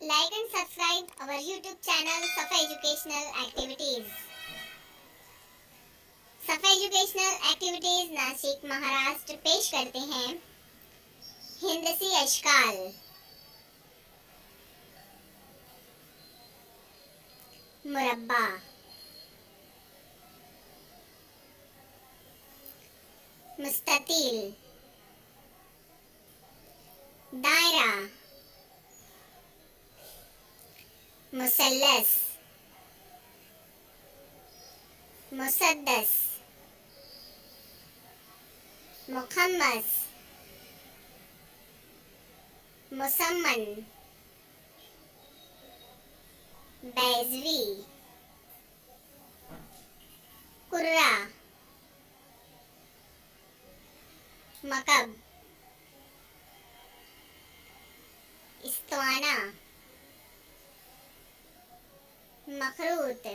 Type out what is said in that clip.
Like and subscribe our YouTube channel Safa Educational Activities. सफा educational activities Nashik Maharashtra पेश करते हैं हिंदसी अशकाल। मुरब्बा, मुस्ततील, दायरा, मुसल्लस, मुसद्दस, मुखम्मस, मुसम्मन, बैजवी, कुर्रा, मकब, इस्तवाना, मखरूत।